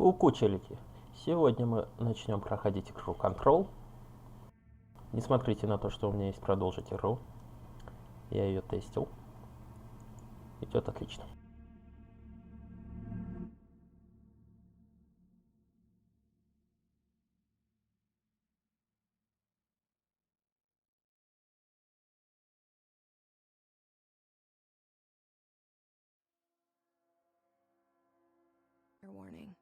Кукучелики. Сегодня мы начнем проходить игру Control. Не смотрите на то, что у меня есть продолжить игру. Я ее тестил. Идет отлично. Warning.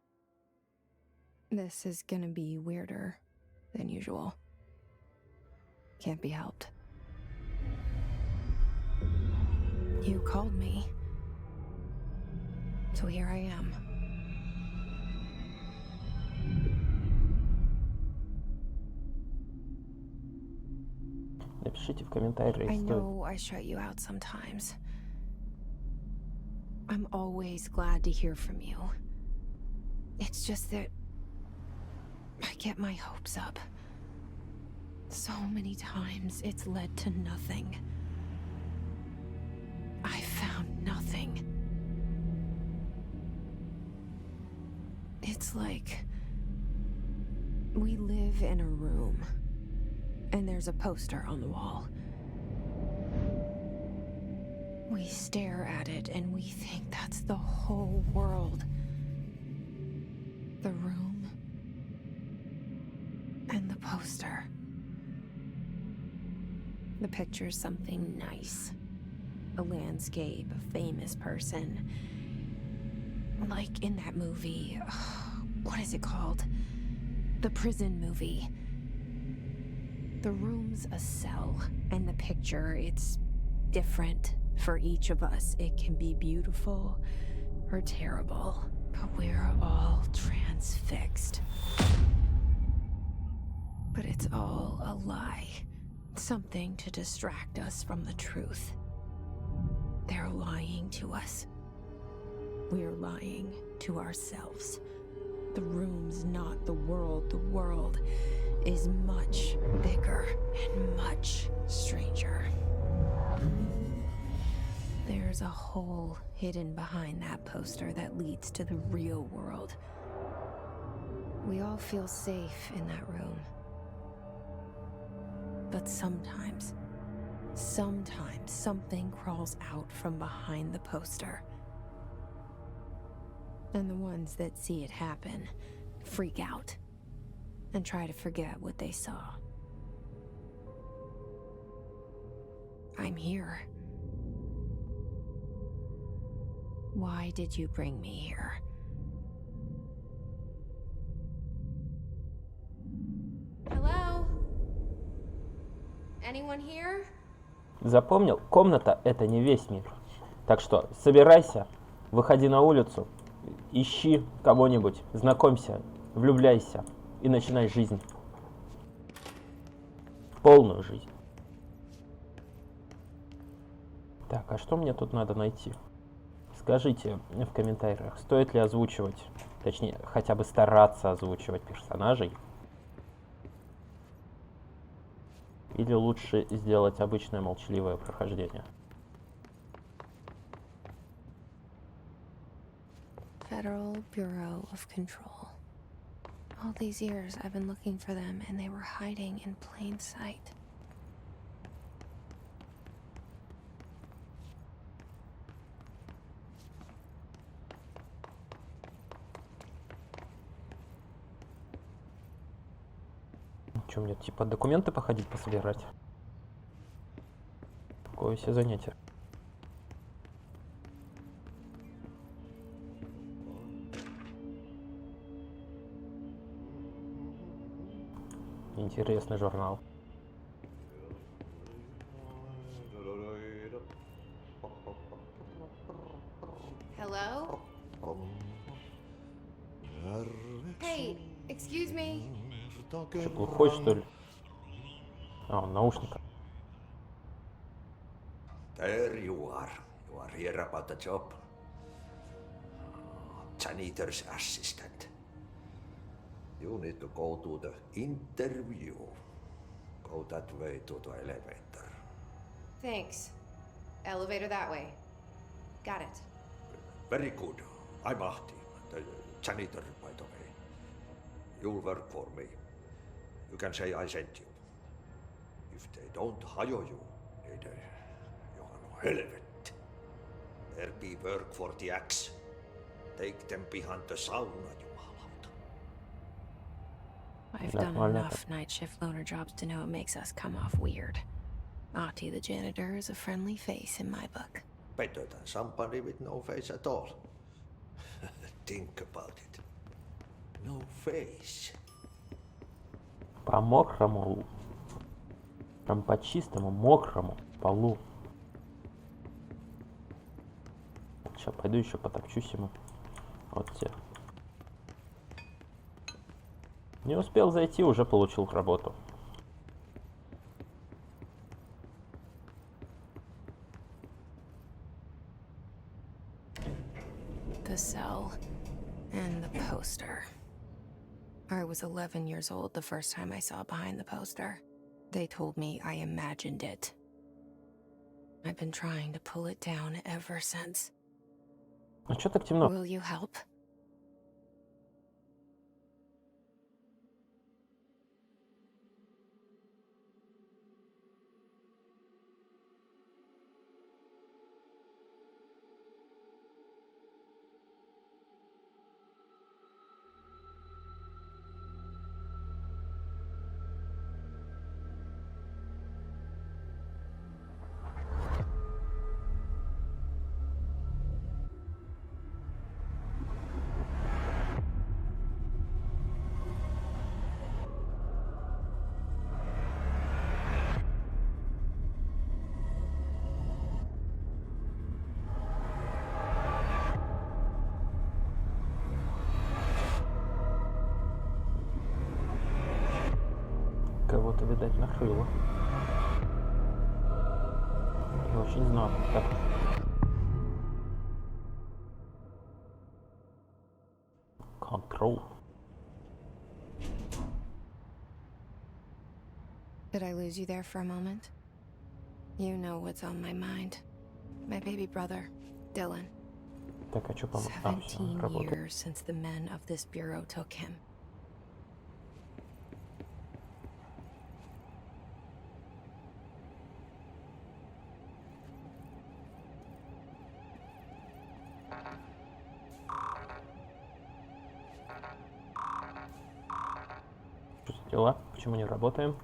This is gonna be weirder than usual. Can't be helped. You called me. So here I am. Напишите в комментариях. I know I shut you out sometimes. I'm always glad to hear from you. It's just that I get my hopes up. So many times it's led to nothing. I found nothing. It's like we live in a room and there's a poster on the wall. We stare at it and we think that's the whole world. The room and the poster. The picture's something nice. A landscape, a famous person. Like in that movie, what is it called? The prison movie. The room's a cell, and the picture, it's different for each of us. It can be beautiful or terrible, but we're all transfixed. But it's all a lie. Something to distract us from the truth. They're lying to us. We're lying to ourselves. The room's not the world. The world is much bigger and much stranger. There's a hole hidden behind that poster that leads to the real world. We all feel safe in that room. But sometimes something crawls out from behind the poster. And the ones that see it happen freak out and try to forget what they saw. I'm here. Why did you bring me here? Hello? Anyone here? Запомнил? Комната — это не весь мир. Так что собирайся, выходи на улицу, ищи кого-нибудь, знакомься, влюбляйся и начинай жизнь. Полную жизнь. Так, а что мне тут надо найти? Скажите в комментариях, стоит ли озвучивать, точнее, хотя бы стараться озвучивать персонажей? Или лучше сделать обычное молчаливое прохождение? Federal Bureau of Control. All these years I've been looking for them and they were hiding in plain sight. Что, мне типа документы походить, пособирать? Какое себе занятие. Интересный журнал. Hello? Hey, excuse me. Что, глухой, что ли? А, он в наушниках. There you are. You are here about the job. Janitor's assistant. You need to go to the interview. Go that way to the elevator. Thanks. Elevator that way. Got it. Very good. I'm Ahti. Janitor, by the way. You'll work for me. You can say I sent you. If they don't hire you, niin Johan on helvet. There be work for the axe. Take them behind the sauna, jumalauta. I've done enough night shift loner jobs to know it makes us come off weird. Ahti the janitor is a friendly face in my book. Better than somebody with no face at all. Think about it. No face. По мокрому, прям по чистому, мокрому полу. Сейчас пойду еще потопчусь ему. Вот те. Не успел зайти, уже получил работу. The cell and the poster. I was 11 years old the first time I saw behind the poster. They told me I imagined it. I've been trying to pull it down ever since. А чё так темно? Will you help? Кого-то, видать, накрыло. И очень знатно так. Control. Did I lose you there for a moment? You know what's on my mind. My baby brother, Dylan. Так, а чё 17 работает? years since the men of this bureau took him. Что за дела? Почему не работаем?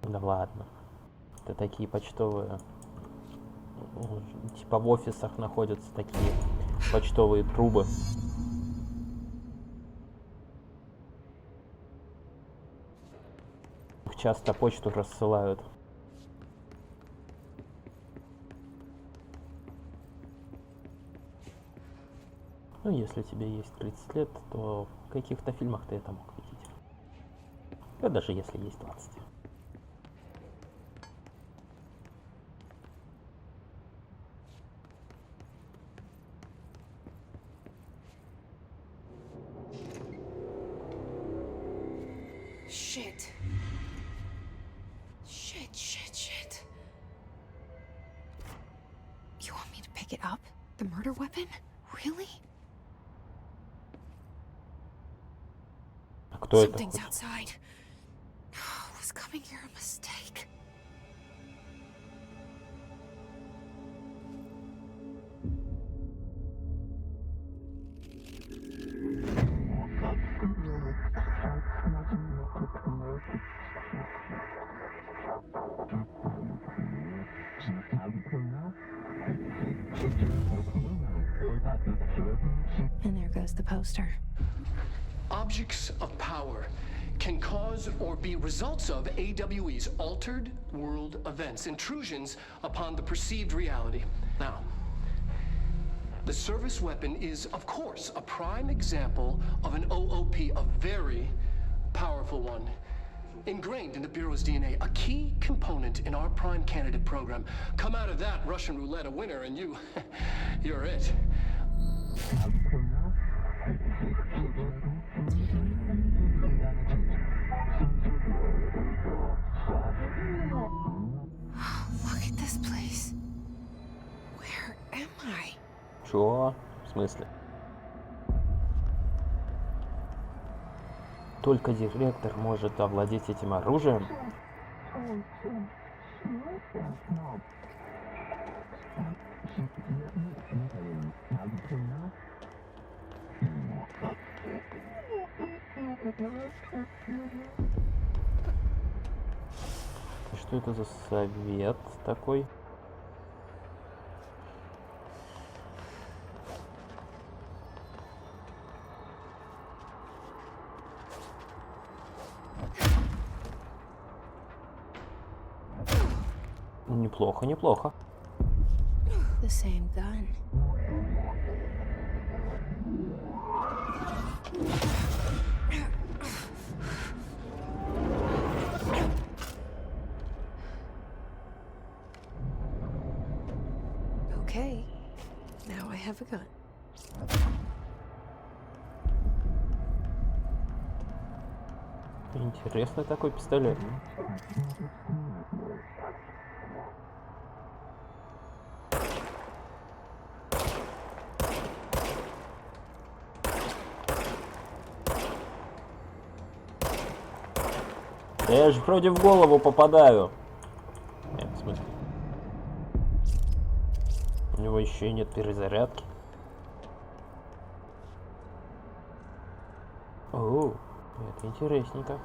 Да ладно. Это такие почтовые... Типа в офисах находятся такие почтовые трубы. Часто почту рассылают. Ну, если тебе есть 30 лет, то в каких-то фильмах ты это мог видеть. Да даже если есть 20. Shit. Shit. You want me to pick it up? The murder weapon? Really? А кто это? Something's outside. Was coming here a mistake? And there goes the poster. Objects of power can cause or be results of AWE's altered world events, intrusions upon the perceived reality. Now, the service weapon is, of course, a prime example of an OOP, a very powerful one. Ingrained in the Bureau's DNA, a key component in our prime candidate program. Come out of that Russian roulette a winner and you're it. Чё? В смысле? Только директор может овладеть этим оружием? Что это за совет такой? Неплохо, неплохо. The same gun. Okay, now I have a gun. Интересный такой пистолет. Я же вроде в голову попадаю. Нет, в смысле. У него еще и нет перезарядки. О, это интересненько.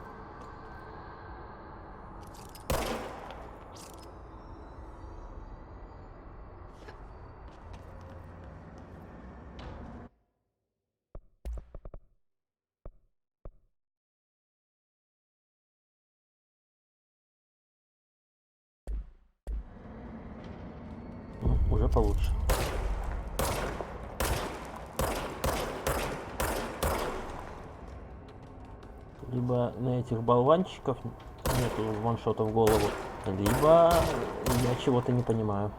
Уже получше. Либо на этих болванчиков нету ваншота в голову, либо я чего-то не понимаю.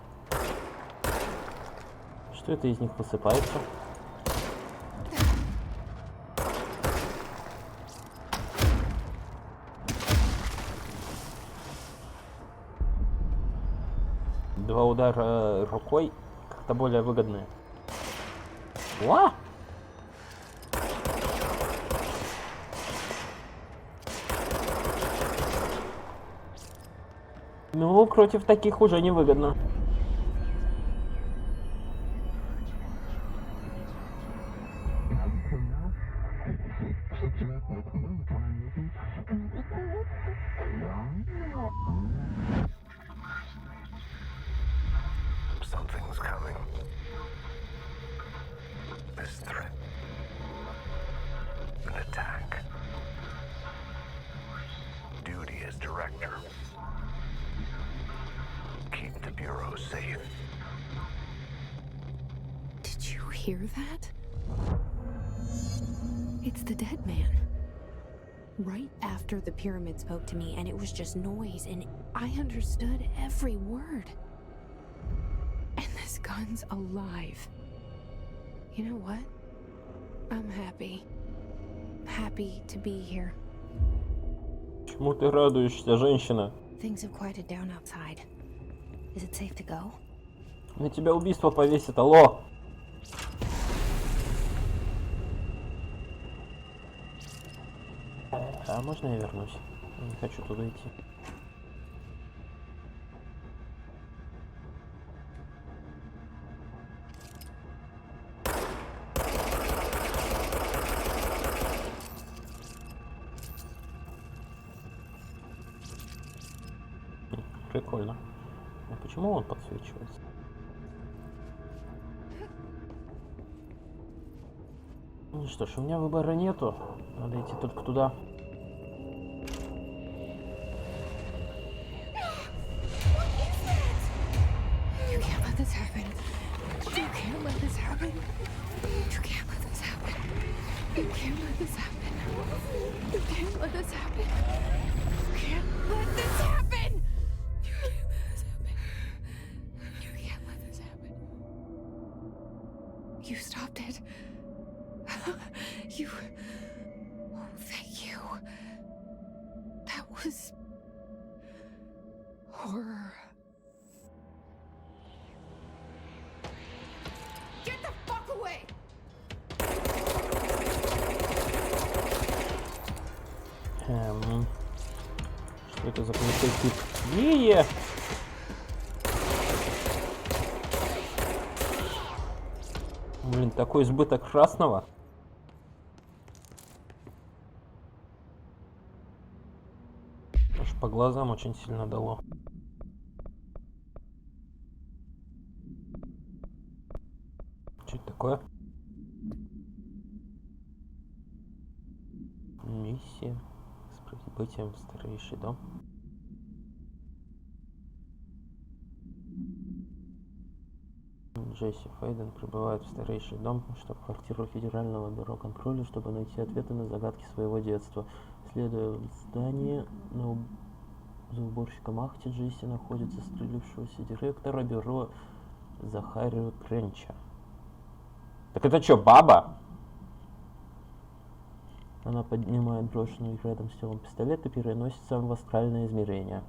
Что это из них высыпается? Два удара рукой как-то более выгодные. Уа! Ну, против таких уже невыгодно. Something's coming. This threat. An attack. Duty as director. Keep the Bureau safe. Did you hear that? It's the dead man. Right after the pyramid spoke to me, and it was just noise, and I understood every word. And this gun's alive. You know what? I'm happy. Happy to be here. Чему ты радуешься, женщина? Things have quieted down outside. Is it safe to go? На тебя убийство повесит, алло! А можно я вернусь? Я не хочу туда идти. Прикольно. А почему он подсвечивается? Ну что ж, у меня выбора нету. Надо идти только туда. You can't let this happen. You can't let this happen. You can't let this happen. You can't let this happen. You can't let this happen. You can't let this happen. You can't let this happen. You stopped it. You... Oh, thank you. That was... horror. Get the Что это за полицейские? Блин, такой избыток красного. Аж по глазам очень сильно дало. Что это такое? Миссия с прибытием в старейший дом. Джесси Фейден прибывает в старейший дом, штаб-квартиру Федерального бюро контроля, чтобы найти ответы на загадки своего детства. Следуя в здание, за уборщиком Ахти Джесси находится стрелившегося директора бюро Захарию Тренча. Так это что, баба? Она поднимает брошенный рядом с телом пистолет и переносится в астральное измерение.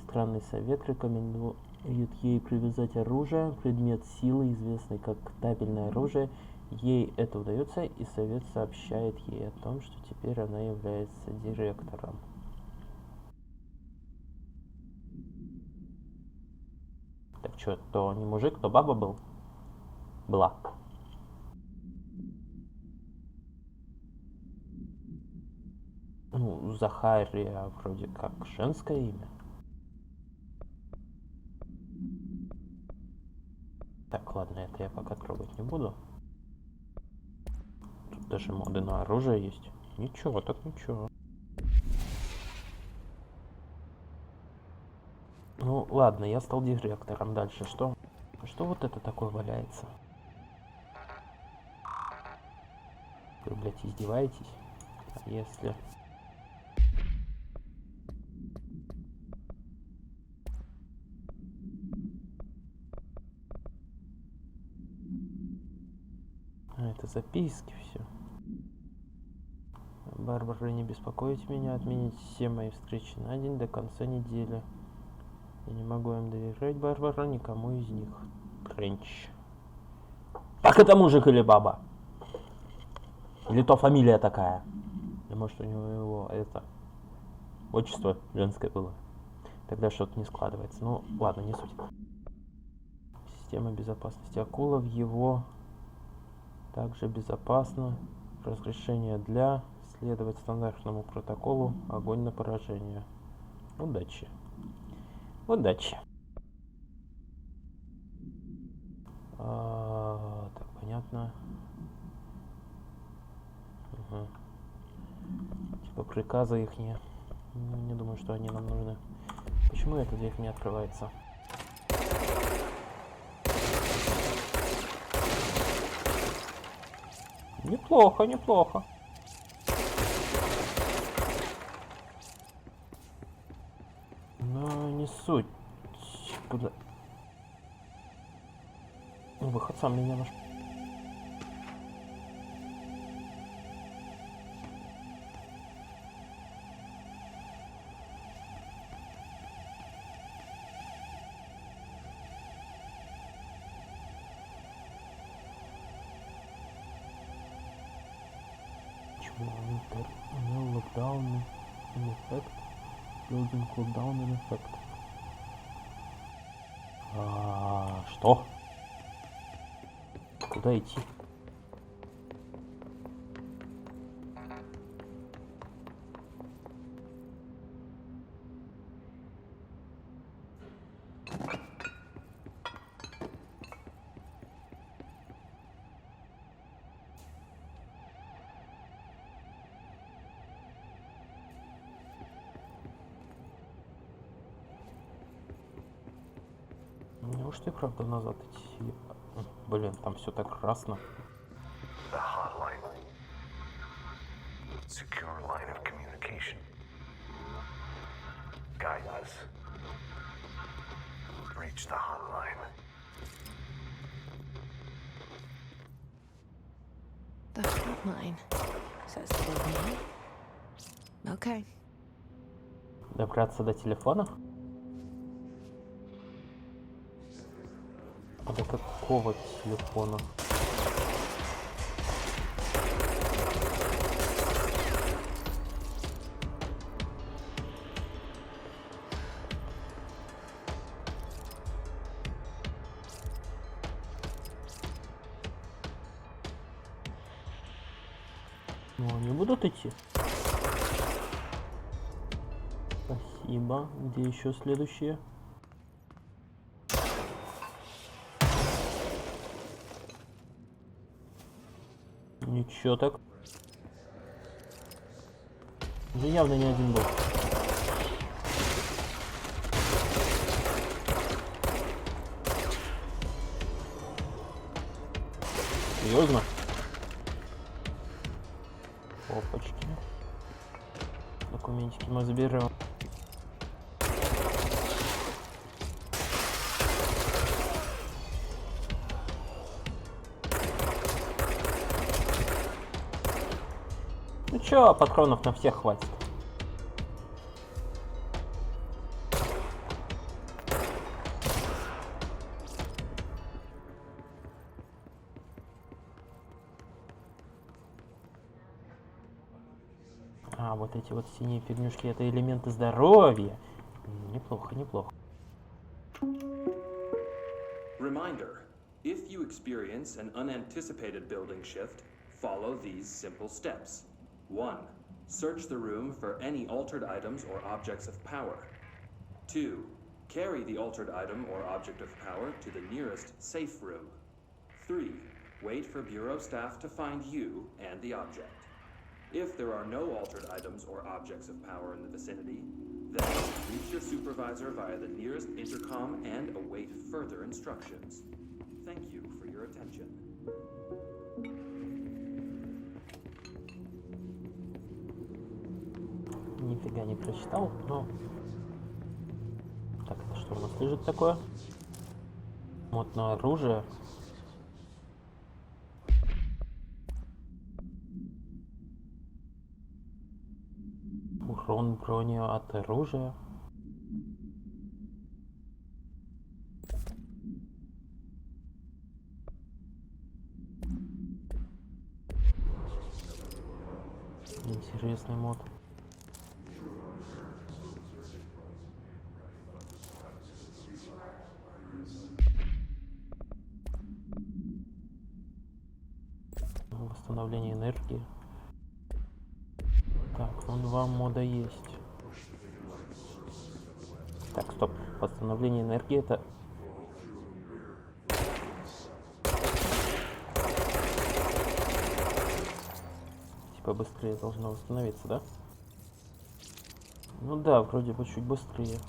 Странный совет рекомендует ей привязать оружие, предмет силы, известный как табельное оружие. Ей это удается, и совет сообщает ей о том, что теперь она является директором. Так что, то не мужик, то баба был? Была. Ну, Захария вроде как женское имя. Так, ладно, это я пока трогать не буду. Тут даже моды на оружие есть. Ничего, так ничего. Ну, ладно, я стал директором. Дальше что? Что вот это такое валяется? Вы, блядь, издеваетесь? А если... Это записки все. Барбара, не беспокоить меня, отменить все мои встречи на день до конца недели. Я не могу им доверять, Барбара, никому из них. Тренч. Так это мужик или баба? Или то фамилия такая? Или может у него это отчество женское было? Тогда что-то не складывается. Ну ладно, не суть. Система безопасности акула в его... Также безопасно. Разрешение для следовать стандартному протоколу. Огонь на поражение. Удачи. Удачи. Так, понятно. Угу. Типа приказы их не думаю, что они нам нужны. Почему эта дверь не открывается? Неплохо, неплохо. Но не суть. Куда? Выход сам меня наш. Lockdown in effect. Closing cooldown in effect. Что? Куда идти? Неужто и правда назад идти? Блин, там все так красно. The hotline. Secure line of communication. Guidance. Reach the hotline. The hotline. Says the big man. Okay. Добраться до телефона? А до какого телефона? Ну, они будут идти. Спасибо. Где еще следующие? Ничего так. Уже явно не один был. Серьезно? Опачки. Документики мы заберем. Ну чё, патронов на всех хватит. А, вот эти вот синие фигнюшки, это элементы здоровья. Неплохо, неплохо. Reminder, if you experience an unanticipated building shift, follow these simple steps. 1. Search the room for any altered items or objects of power. 2. Carry the altered item or object of power to the nearest safe room. 3. Wait for Bureau staff to find you and the object. If there are no altered items or objects of power in the vicinity, then reach your supervisor via the nearest intercom and await further instructions. Thank you for your attention. Нифига не прочитал, но... Так, это что у нас лежит такое? Модное оружие. Урон брони от оружия. Интересный мод. Восстановление энергии. Так, ну 2 мода есть. Так, стоп. Восстановление энергии это... Типа быстрее должно восстановиться, да? Ну да, вроде бы чуть быстрее.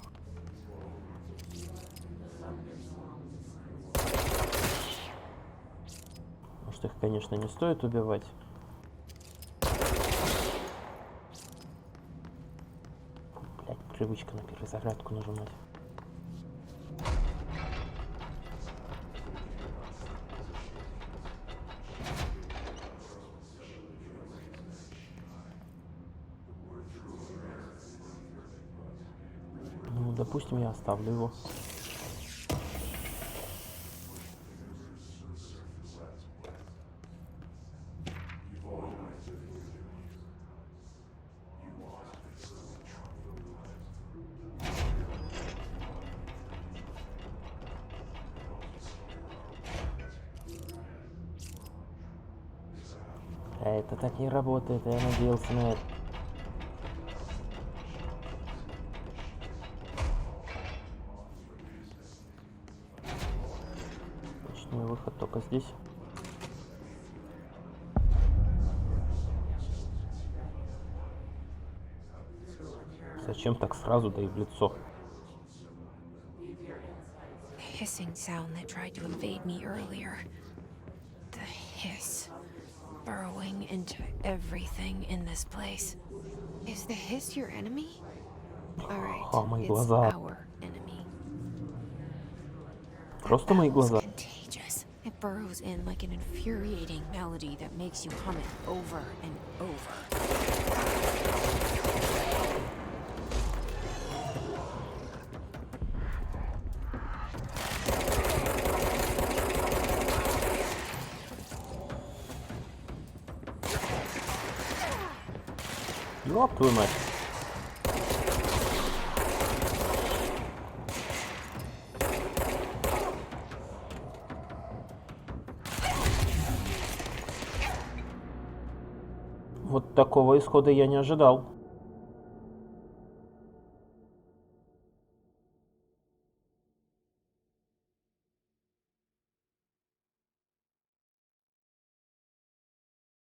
Может, их, конечно, не стоит убивать. Привычка на перезарядку нажимать. Ну, допустим, я оставлю его. А это так не работает, я надеялся на это. Точный выход только здесь. Зачем так сразу, да и в лицо? Hissing sound that tried to invade me earlier. The hiss. Burrowing into everything in this place. Is the hiss your enemy? Alright, мои it's глаза. our enemy. Просто мои глаза. It's contagious. It burrows in like an infuriating melody that makes you hum it over and over. Ёб твою мать. Вот Такого исхода я не ожидал.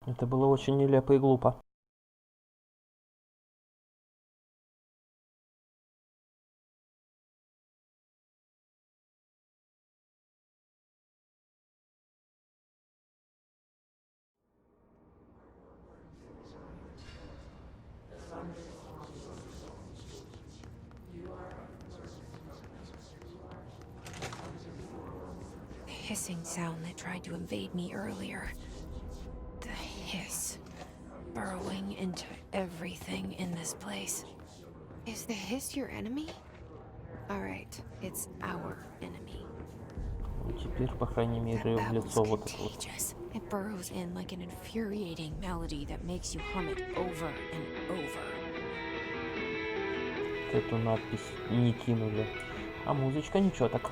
Это было очень нелепо и глупо. The hissing sound that tried to invade me earlier. The hiss. Burrowing into everything in this place. Is the hiss your enemy? Alright, it's our enemy. Теперь, по крайней мере, в лицо вот это вот. It burrows in like an infuriating melody that makes you hum it over and over. Эту надпись не кинули. А музычка ничего так.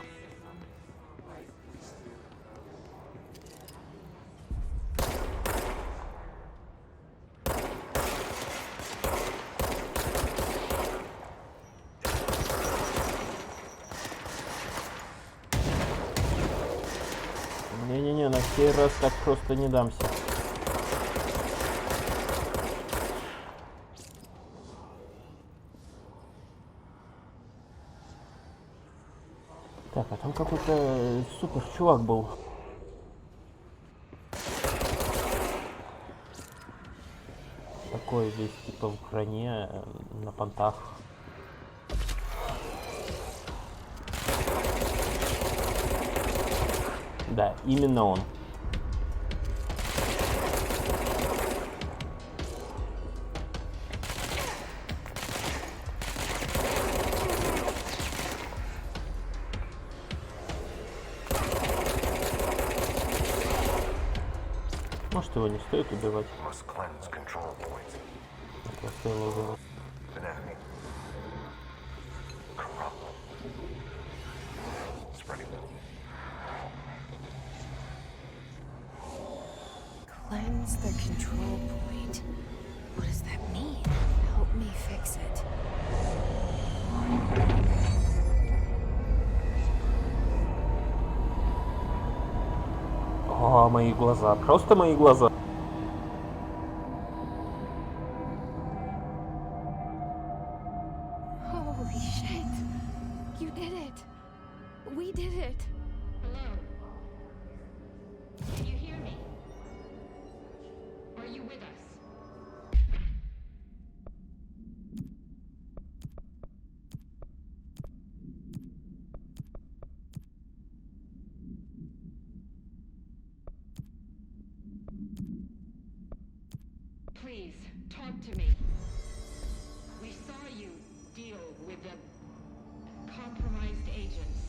Не-не-не, на сей раз так просто не дамся. Так, а там какой-то супер чувак был. Такой весь типа в броне, на понтах. Да, именно он. Может, его не стоит убивать? Must cleanse control points. Я стоило убивать. Enemy. Corrupt. Spreading. Cleanse the control point. What does that mean? Help me fix it. О, мои глаза. Просто мои глаза. Holy shit! You did it! We did it! Hello? Can you hear me? Are you with us? Please, talk to me. We saw you deal with the compromised agents.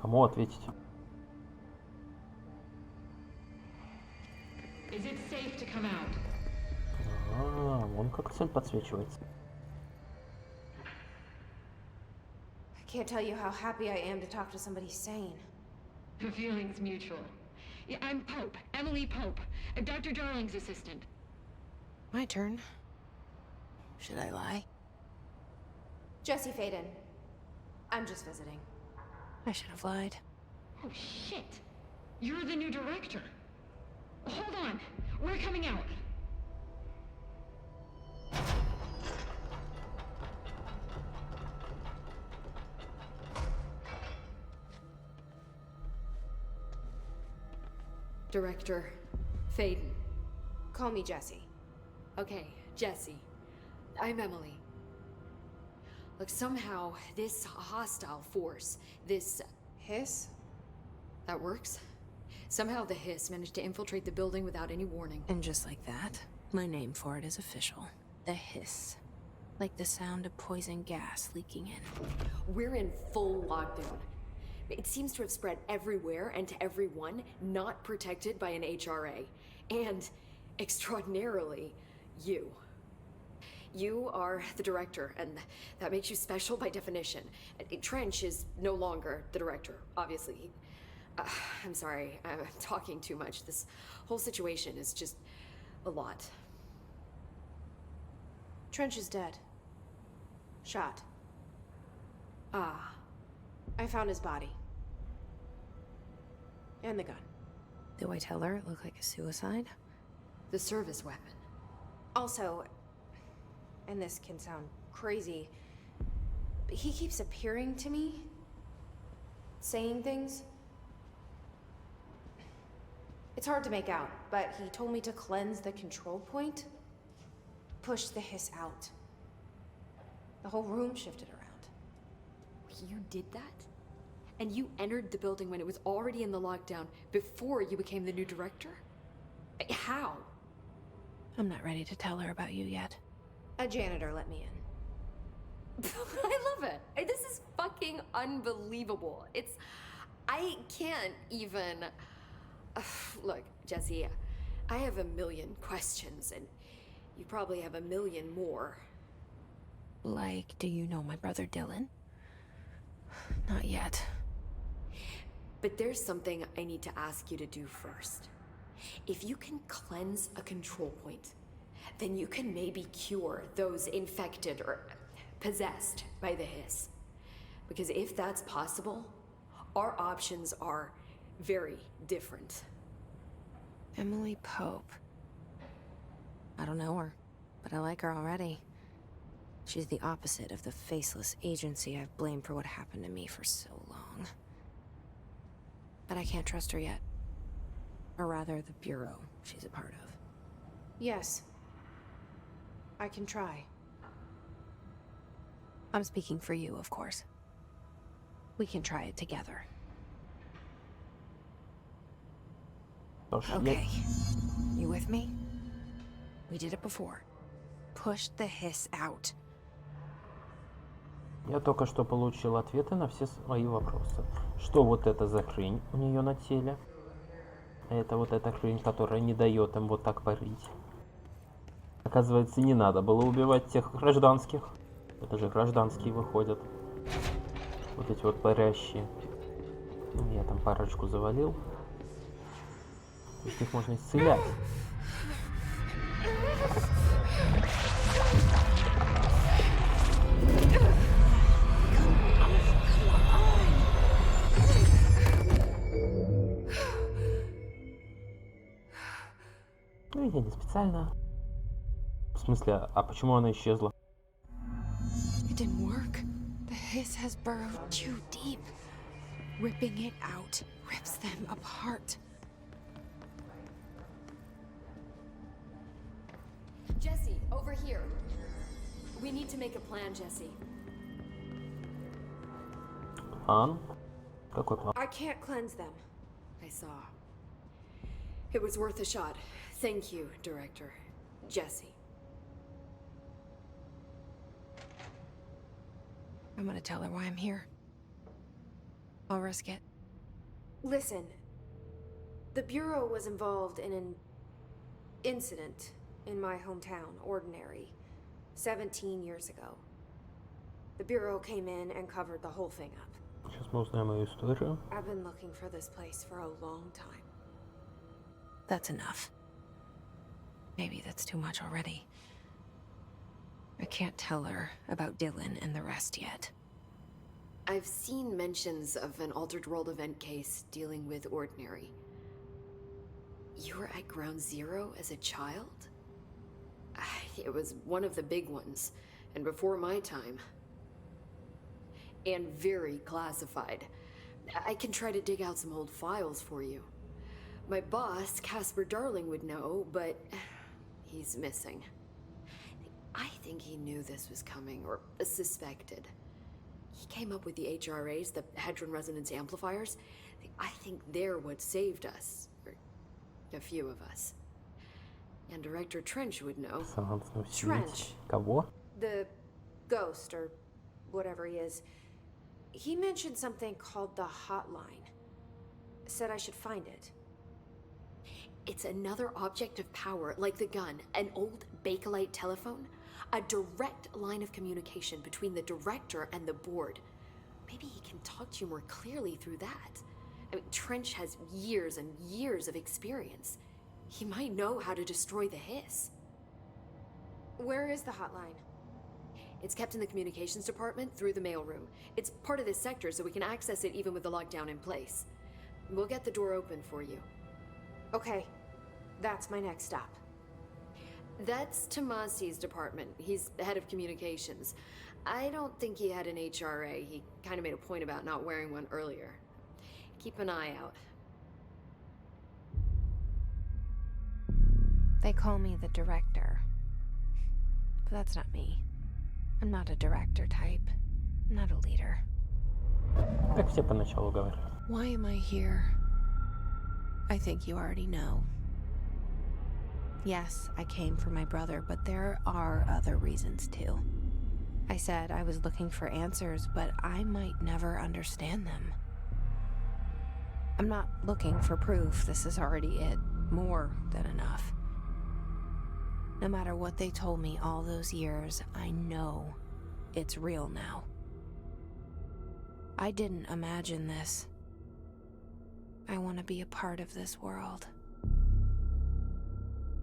Кому ответить? Is it safe to come out? А, вон как цель подсвечивается. I can't tell you how happy I am to talk to somebody sane. The feeling's mutual. Yeah, I'm Pope, Emily Pope, Dr. Darling's assistant. My turn. Should I lie? Jesse Faden. I'm just visiting. I should have lied. Oh, shit. You're the new director. Hold on. We're coming out. Director Faden. Call me Jesse. Okay, Jesse. I'm Emily. Look, somehow this hostile force, this Hiss? that works. Somehow the hiss managed to infiltrate the building without any warning. And just like that, my name for it is official. The hiss. Like the sound of poison gas leaking in. We're in full lockdown. It seems to have spread everywhere and to everyone not protected by an HRA. And, extraordinarily, you. You are the director, and that makes you special by definition. Trench is no longer the director, obviously. I'm sorry, I'm talking too much. This whole situation is just a lot. Trench is dead. Shot. Ah, I found his body. And the gun. Do I tell her it looked like a suicide? the service weapon. Also, and this can sound crazy, but he keeps appearing to me, saying things. It's hard to make out, but he told me to cleanse the control point, push the hiss out. The whole room shifted around. You did that? And you entered the building when it was already in the lockdown before you became the new director? How? I'm not ready to tell her about you yet. A janitor let me in. I love it. This is fucking unbelievable. I can't even... Look, Jesse, I have a million questions, and you probably have a million more. Like, do you know my brother Dylan? Not yet. But there's something I need to ask you to do first. If you can cleanse a control point, then you can maybe cure those infected or possessed by the hiss. Because if that's possible, our options are very different. Emily Pope. I don't know her, but I like her already. She's the opposite of the faceless agency I've blamed for what happened to me for so long. But I can't trust her yet. Or rather, the bureau she's a part of. Yes. I can try. I'm speaking for you, of course. We can try it together. Okay. You with me? We did it before. Push the hiss out. Я только что получил ответы на все свои вопросы. Что вот это за хрень у нее на теле? Это вот эта хрень, которая не дает им вот так парить. Оказывается, не надо было убивать тех гражданских. Это же гражданские выходят. Вот эти вот парящие. Я там парочку завалил. То есть их можно исцелять. Ну, я не специально. В смысле, а почему она исчезла? It didn't work. The hiss has burrowed too deep. Ripping it out rips them apart. Jesse, over here. We need to make a plan, Jesse. План? Какой план? I can't cleanse them. I saw. It was worth a shot. Thank you, Director. Jesse. I'm gonna tell her why I'm here. I'll risk it. Listen, the Bureau was involved in an incident in my hometown, Ordinary, 17 years ago. The Bureau came in and covered the whole thing up. Сейчас мы узнаем ее историю. I've been looking for this place for a long time. That's enough. Maybe that's too much already. I can't tell her about Dylan and the rest yet. I've seen mentions of an Altered World event case dealing with Ordinary. You were at Ground Zero as a child? It was one of the big ones, and before my time. And very classified. I can try to dig out some old files for you. My boss, Casper Darling, would know, but he's missing. I think he knew this was coming, or suspected. He came up with the HRAs, the Hadron Resonance Amplifiers. I think they're what saved us. Or a few of us. And Director Trench would know. Trench. Кого? The ghost, or whatever he is, he mentioned something called the hotline. Said I should find it. It's another object of power, like the gun, an old Bakelite telephone. A direct line of communication between the director and the board. Maybe he can talk to you more clearly through that. I mean, Trench has years and years of experience. He might know how to destroy the hiss. Where is the hotline? It's kept in the communications department through the mailroom. It's part of this sector, so we can access it even with the lockdown in place. We'll get the door open for you. Okay, that's my next stop. That's Tomasi's department. He's the head of communications. I don't think he had an HRA. He kind of made a point about not wearing one earlier. Keep an eye out. They call me the director. But that's not me. I'm not a director type. I'm not a leader. Как все поначалу говорят. Why am I here? I think you already know. Yes, I came for my brother, but there are other reasons too. I said I was looking for answers, but I might never understand them. I'm not looking for proof. This is already it. More than enough. No matter what they told me all those years, I know it's real now. I didn't imagine this. I want to be a part of this world.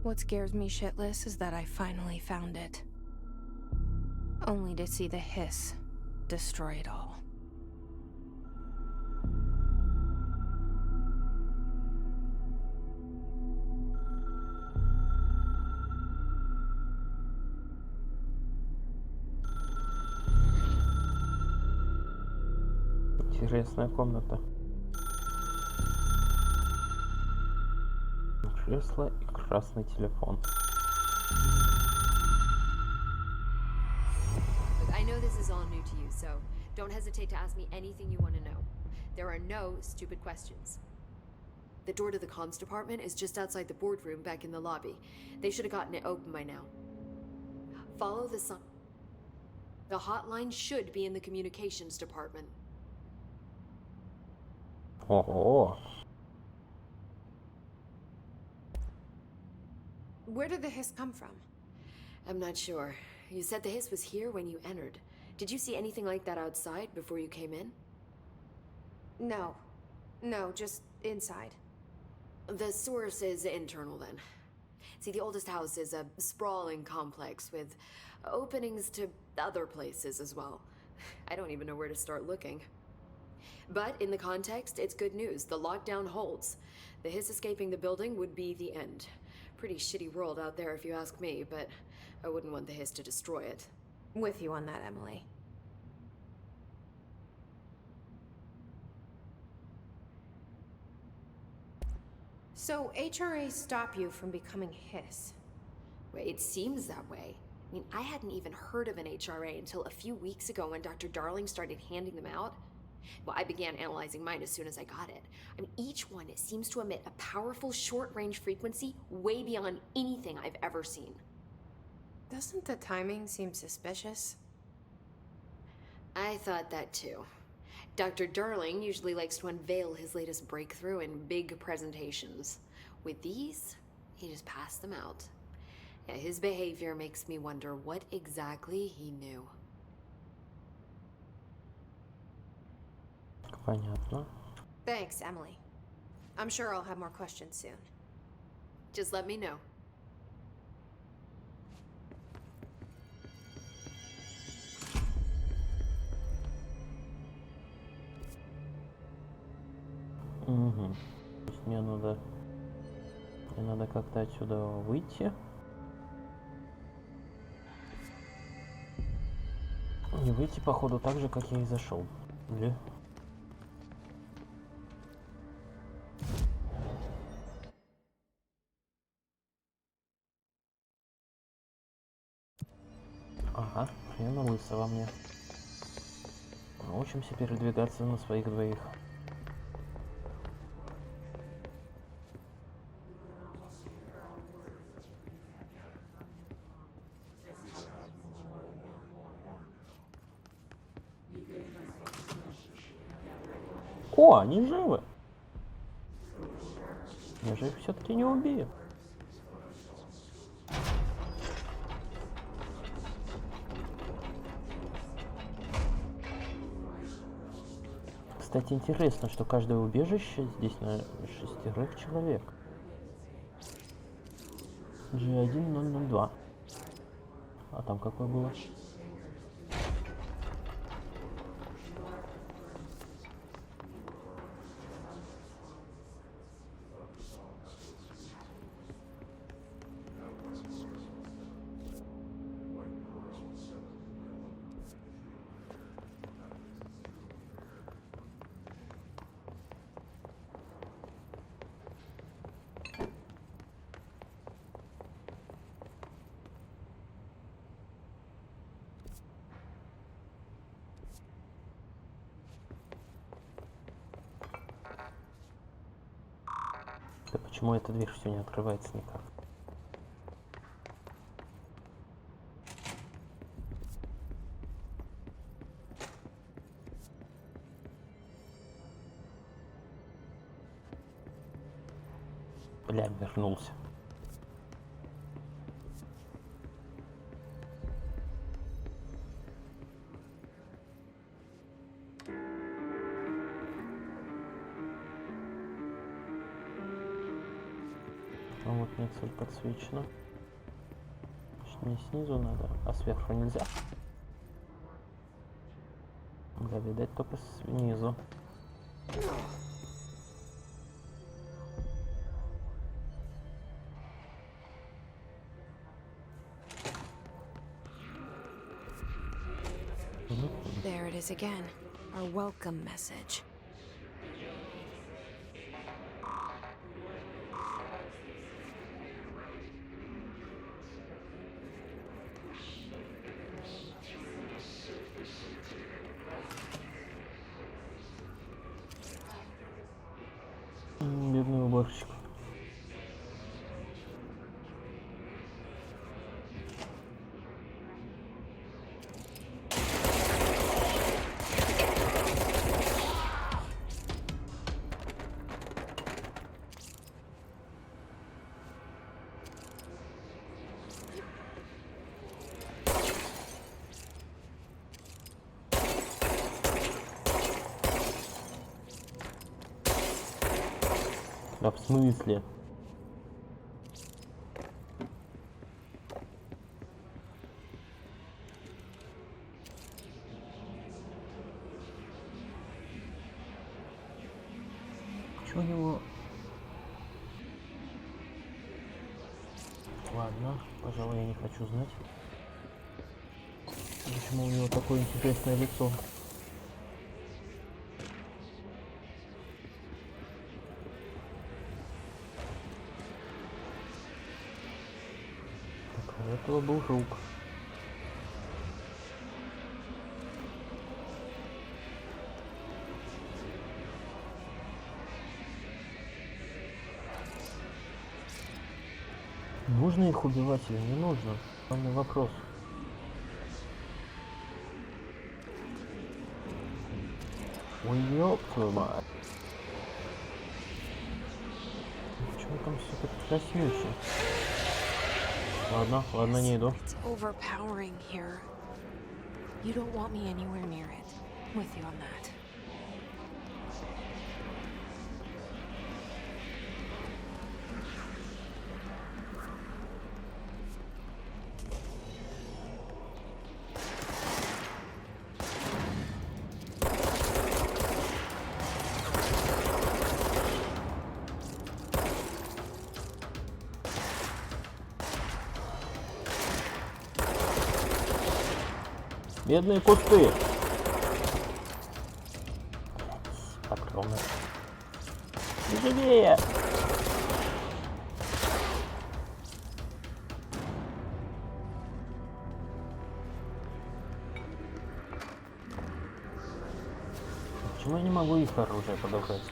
What scares me shitless is that I finally found it. Only to see the hiss destroy it all. Интересная комната. Кресло и красный телефон. Look, I know this is all new to you, so don't hesitate to ask me anything you want to know. There are no stupid questions. The door to the comms department is just outside the boardroom back in the lobby. They should have gotten it open by now. Follow the sign. The hotline should be in the communications department. Ого. Where did the hiss come from? I'm not sure. You said the hiss was here when you entered. Did you see anything like that outside before you came in? No. No, just inside. The source is internal then. See, the oldest house is a sprawling complex with openings to other places as well. I don't even know where to start looking. But in the context, it's good news. The lockdown holds. The hiss escaping the building would be the end. Pretty shitty world out there if you ask me, but I wouldn't want the hiss to destroy it. With you on that, Emily. So, HRA stop you from becoming hiss? Wait, it seems that way. I mean, I hadn't even heard of an HRA until a few weeks ago when Dr. Darling started handing them out. Well, I began analyzing mine as soon as I got it. I mean, each one seems to emit a powerful short-range frequency way beyond anything I've ever seen. Doesn't the timing seem suspicious? I thought that too. Dr. Darling usually likes to unveil his latest breakthrough in big presentations. With these, he just passed them out. Yeah, his behavior makes me wonder what exactly he knew. Понятно. Thanks, Emily. I'm sure I'll have more questions soon. Just let me know. Угу. То есть мне надо как-то отсюда выйти. И выйти, походу, так же, как я и зашел. Или... Ага, хрена лысого мне. Научимся передвигаться на своих двоих. О, они живы! Я же их все-таки не убью. Кстати, интересно, что каждое убежище здесь на 6 человек. G1002. А там какое было? Да почему эта дверь все не открывается никак? Бля, вернулся. А вот мне цель подсвечена. Значит, не снизу надо, а сверху нельзя. Да, видать, только снизу. There it is again. Our welcome message. Бедный уборщик. Да в смысле? Чё у него? Ладно, пожалуй, я не хочу знать. Почему у него такое интересное лицо? У этого был жук. Нужно их убивать или не нужно? Главный вопрос. Ой, ёб твою мать. Почему там все так краснюче? Ладно, ладно, не иду. It's overpowering here. You don't want me anywhere near it. With you on that. Бедные кусты. Огромное. Живее! Почему я не могу их оружие подобрать?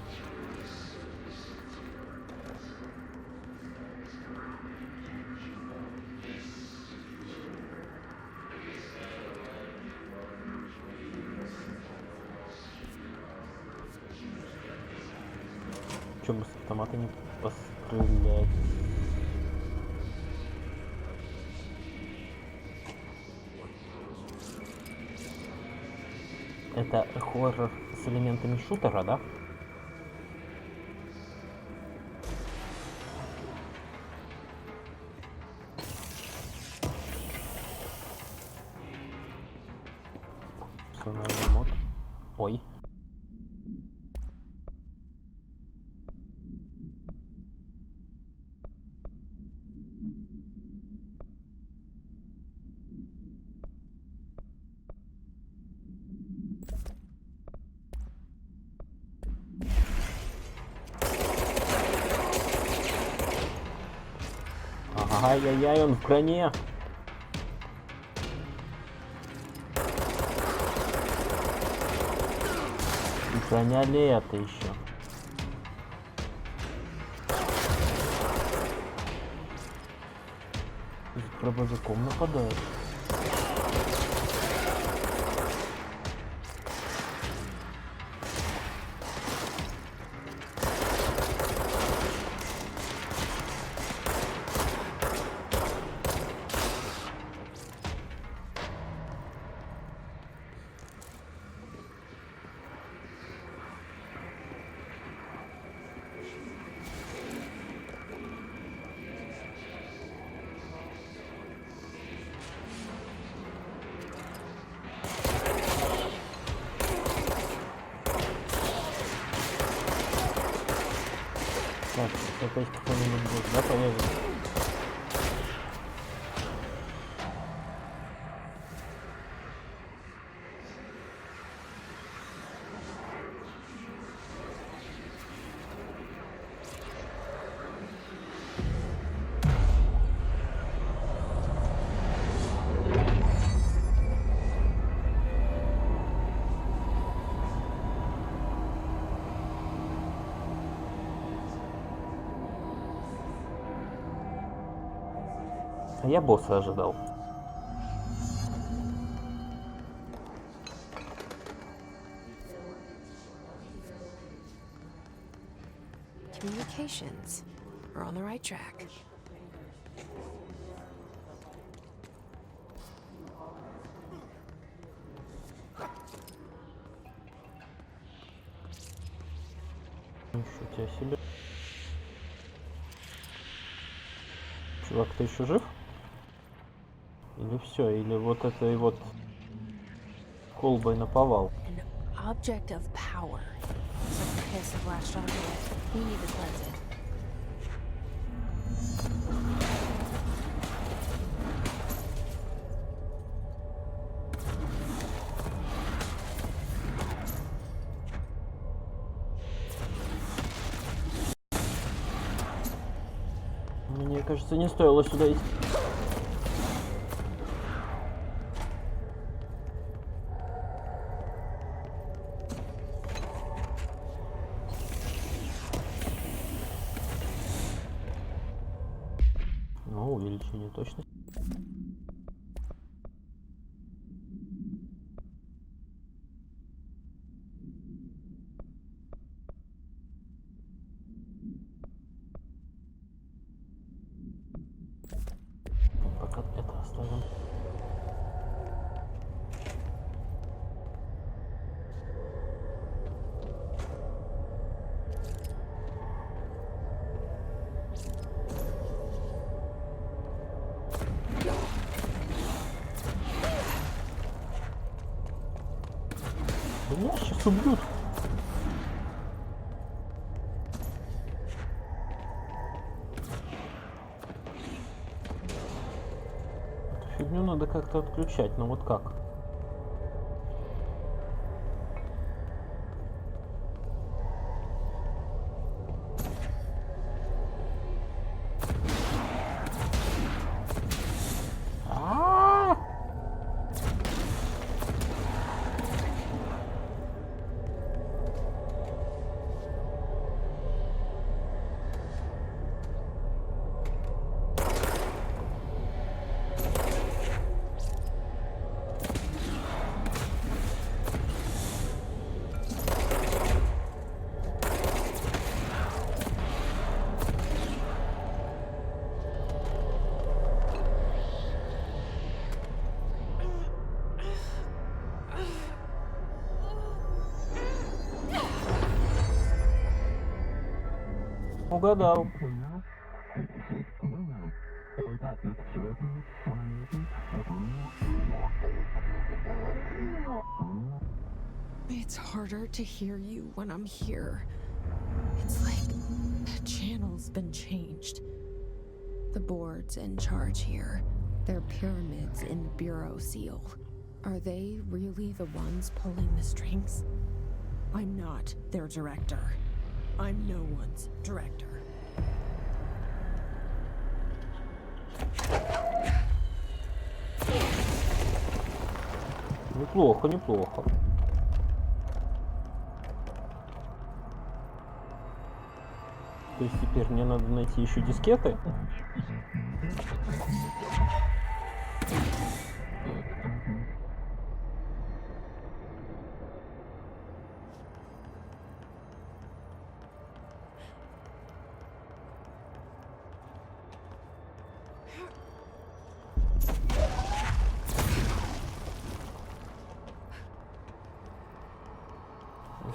Чё бы с автомата не пострелять? Это хоррор с элементами шутера, да? Устанавливаем мод. Ой. Ай-яй-яй, он в броне. И броня ли это еще? С дробовиком нападает. Так, опять какой-нибудь будет, да, появится? А я босса ожидал. Communications. We're on the right track. Ничего тебя себе. Чувак, ты еще жив? Или все, или вот это и вот колбой наповал. An object of power. Some piss have latched onto it. We need to cleanse it. Мне кажется, не стоило сюда идти. Ну, увеличение точности. Пока это оставим. Меня сейчас убьют. Эту фигню надо как-то отключать, но вот как? Угадал. It's harder to hear you when I'm here. It's like the channel's been changed. The board's in charge here. They're pyramids in the Bureau seal. Are they really the ones pulling the strings? I'm not their director. I'm no one's director. Неплохо, неплохо. То есть теперь мне надо найти еще дискеты?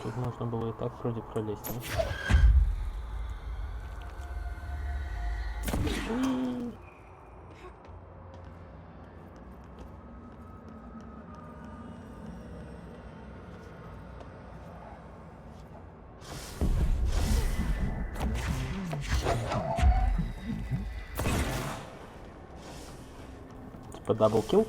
Тут можно было и так вроде пролезть, да? Типа даблкил?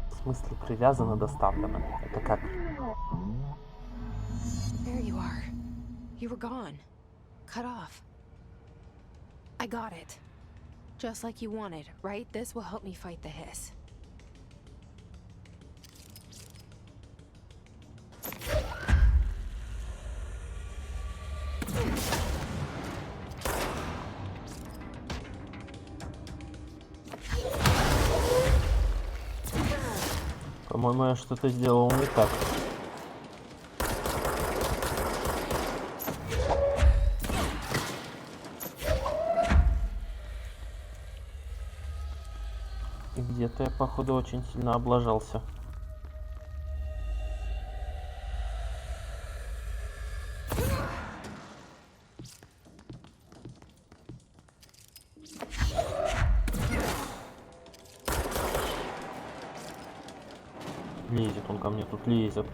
В смысле привязано, доставлено? Это как? There you are. You were gone. Cut off. I got it. Just like you wanted, right? This will help me fight the hiss. По-моему, я что-то сделал не так. И где-то я, походу, очень сильно облажался. Лезет он ко мне, тут лезет.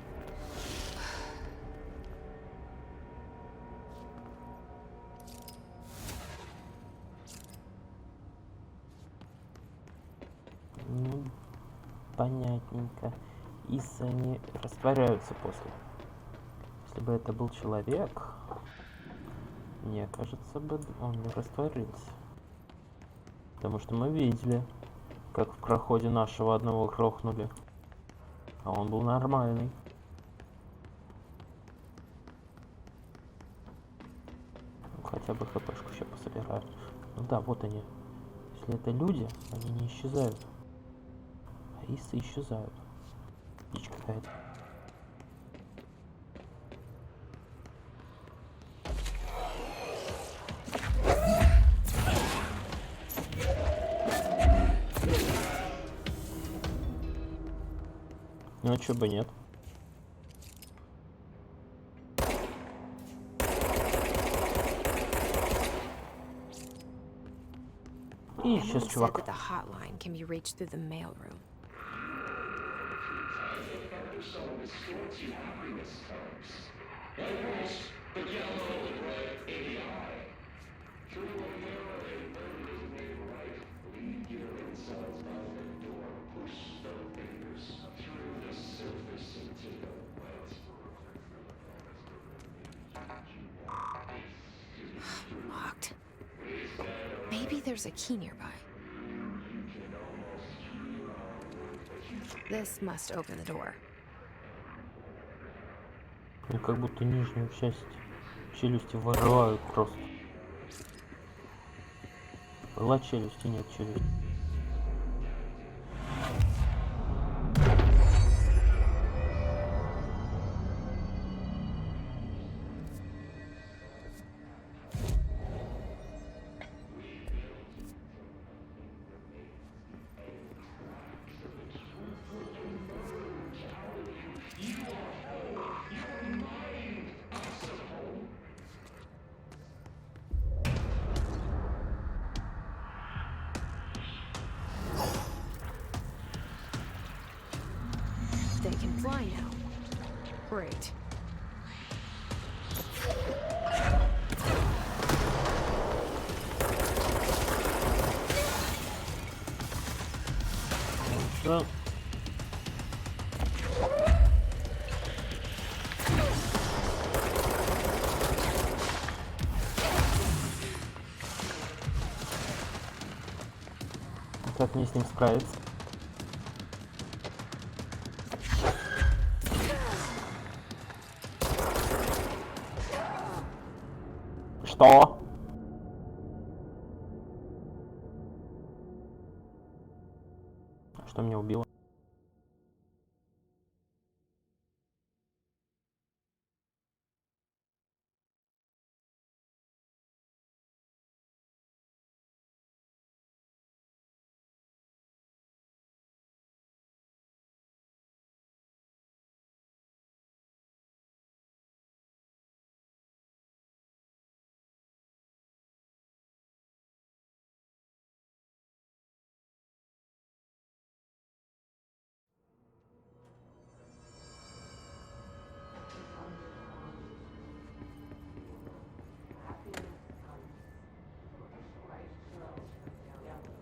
Ну, понятненько. Исы они растворяются после. Если бы это был человек, мне кажется бы, он не растворился. Потому что мы видели, как в проходе нашего одного грохнули. А он был нормальный. Ну, хотя бы хпшку еще пособираю. Ну да, вот они. Если это люди, они не исчезают. А исы исчезают. Дичь какая-то. Ну а чё бы нет? И сейчас чувак. The hotline can be reached through the mailroom. Locked. Maybe there's a key nearby. This must open the door. Мне как будто нижнюю часть челюсти вырывают просто. Была челюсть и нет челюсти. They can fly now. Great. Что? Как мне с ним справиться? Что? Что меня убило?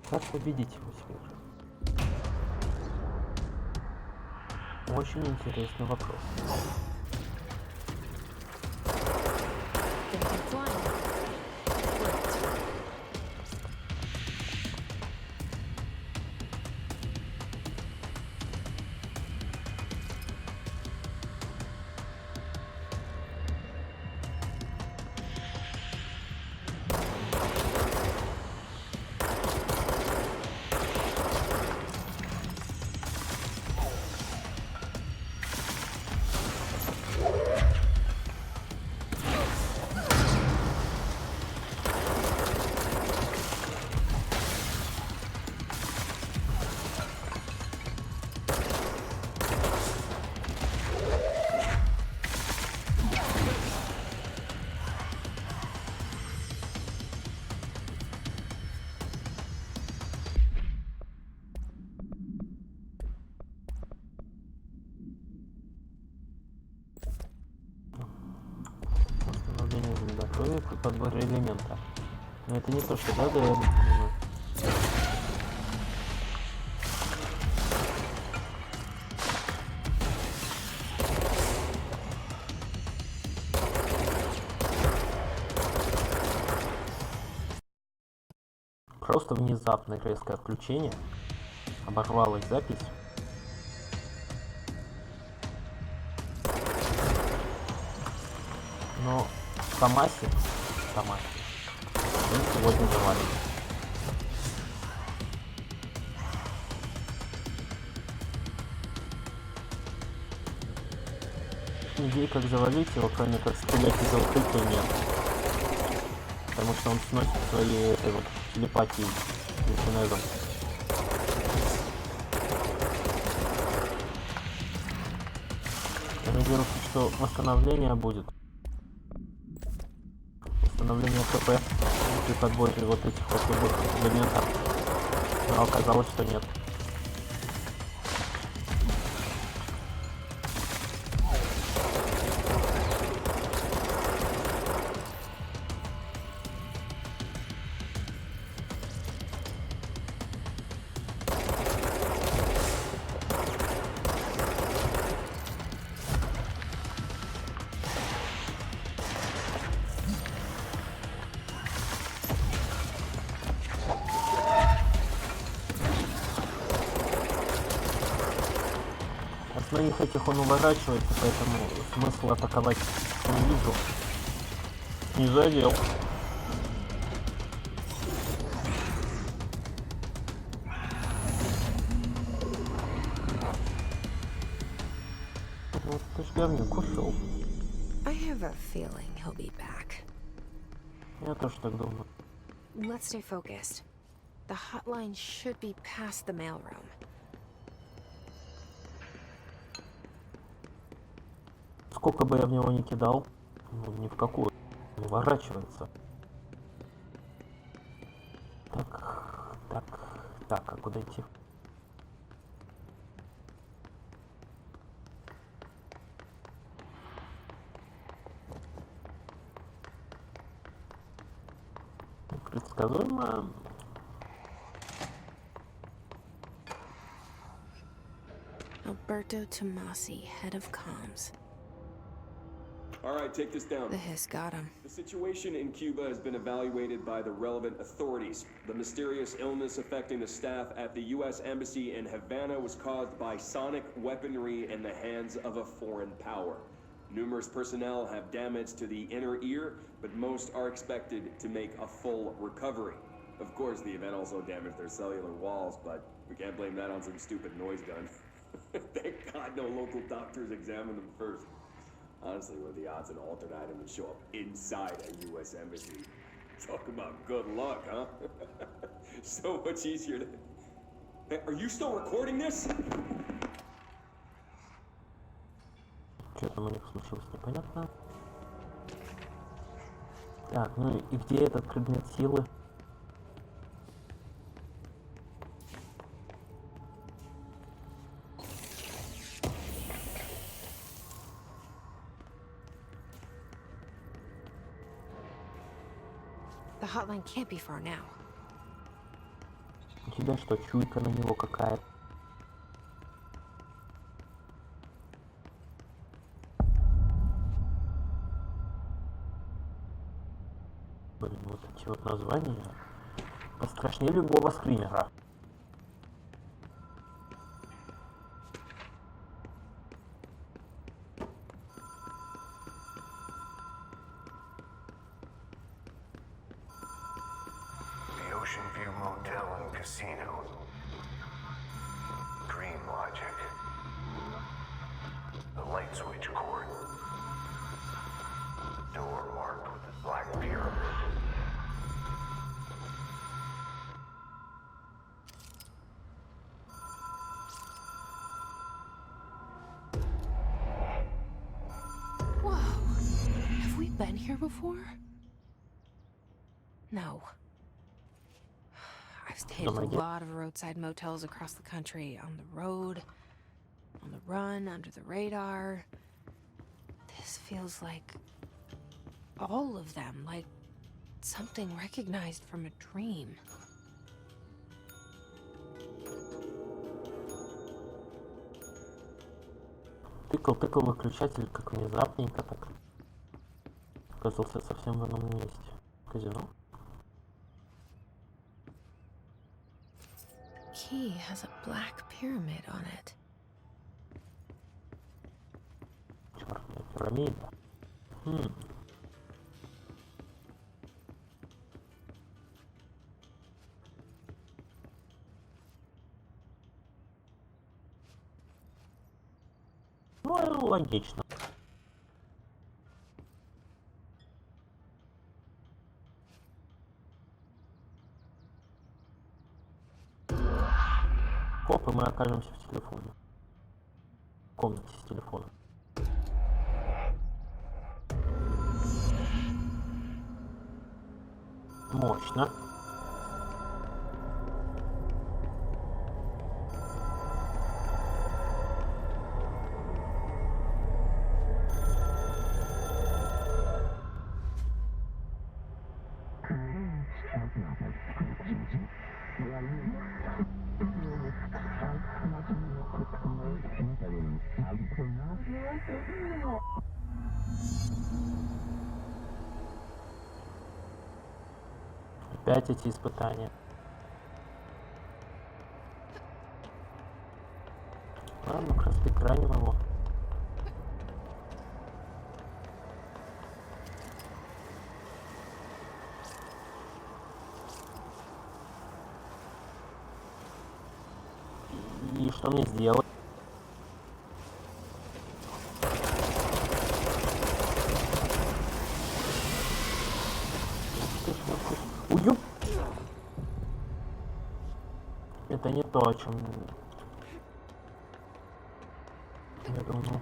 Как победить его теперь? Очень интересный вопрос. They can fly now. Great. При подборе элемента. Но это не то, что надо. Просто внезапное резкое отключение. Оборвалась запись. Но Тамаси мы сегодня завалим. Идеи, как завалить его, кроме как стрелять из укрытия, нет. Потому что он сносит свои вот, телепатии телекинезом. Я надеюсь, что восстановление будет. Восстановление КП при подборе вот этих вот элементов, но оказалось, что нет. на них этих он уворачивается, поэтому смысла атаковать не вижу. Не задел. Вот ты ж говнюк ушел. I have a feeling he'll be back. Я тоже так думаю. Let's stay focused. The hotline should be past the mailroom. Сколько бы я в него не кидал, ну, ни в какую. Не уворачивается. Так, а куда идти? Предсказуемо. Alberto Tomasi, head of comms. All right, take this down. The hiss got him. The situation in Cuba has been evaluated by the relevant authorities. The mysterious illness affecting the staff at the U.S. Embassy in Havana was caused by sonic weaponry in the hands of a foreign power. Numerous personnel have damage to the inner ear, but most are expected to make a full recovery. Of course, the event also damaged their cellular walls, but we can't blame that on some stupid noise gun. Thank God no local doctors examined them first. Honestly, what are the odds an altered item would show up inside a U.S. embassy? Talk about good luck, huh? So much easier to... Hey, are you still recording this? Что там у них случилось, непонятно. Так, ну и где этот предмет силы? The hotline can't be far now. У тебя что, чуйка на него какая-то? Блин, вот эти вот названия пострашнее любого скримера. Casino. Dream logic. The light switch cord. Door marked with a black pyramid. Whoa. Have we been here before? No. I've stayed at a lot of roadside motels across the country, on the road, on the run, under the radar. This feels like all of them, like something recognized from a dream. Тыкал выключатель, как внезапненько так. Оказался совсем в ином месте. Казино. Key has a black pyramid on it. Черная пирамида. Ну, логично. Хоп, и мы окажемся в телефоне. В комнате с телефоном. Мощно. Опять эти испытания. Ну-ка, распекраним его. И что мне сделать? Уйдем. Это не то, о чем я думал.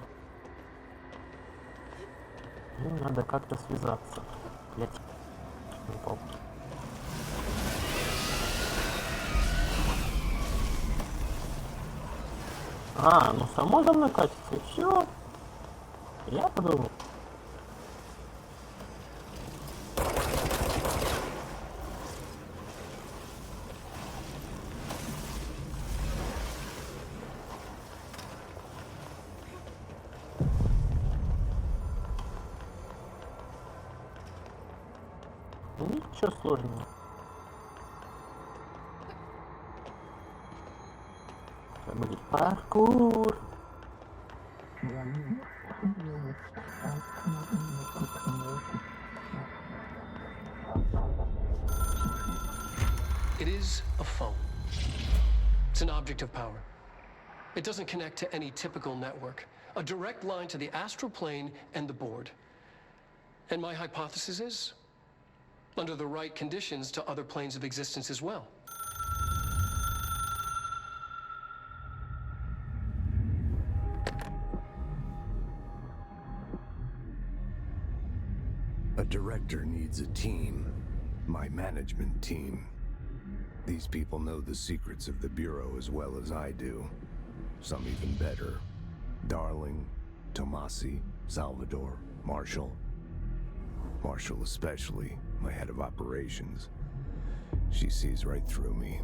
Ну, надо как-то связаться. Блять. Упал. Ну само за мной катится, и все. Я подумал. Ничего сложного. Это будет паркур. It is a phone. It's an object of power. It doesn't connect to any typical network. A direct line to the astral plane and the board. And my hypothesis is, under the right conditions, to other planes of existence as well. A director needs a team. My management team. These people know the secrets of the Bureau as well as I do. Some even better. Darling, Tomasi, Salvador, Marshall. Marshall especially, my head of operations. She sees right through me.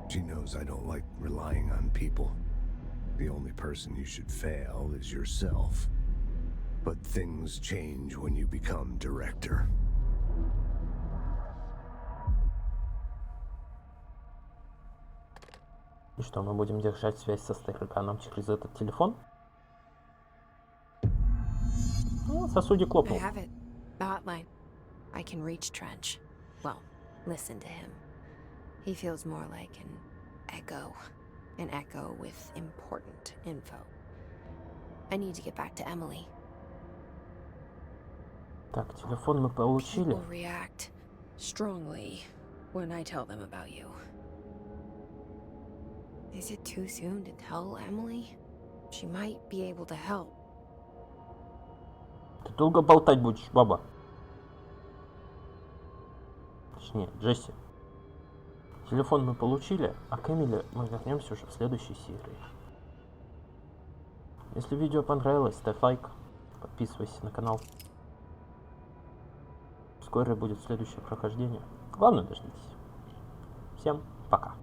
She knows I don't like relying on people. The only person you should fail is yourself. But things change when you become director. И что, мы будем держать связь со стариканом через этот телефон? Ну, сосудик I лопнул. have it. The hotline. I can reach Trench. Well, listen to him. He feels more like an echo. An echo with important info. I need to get back to Emily. Так, телефон мы получили. People react strongly when I tell them about you. Is it too soon to tell Emily? She might be able to help. Ты долго болтать будешь, баба? Точнее, Джесси. Телефон мы получили, а к Эмили мы вернемся уже в следующей серии. Если видео понравилось, ставь лайк, подписывайся на канал. Скоро будет следующее прохождение. Главное, дождитесь. Всем пока.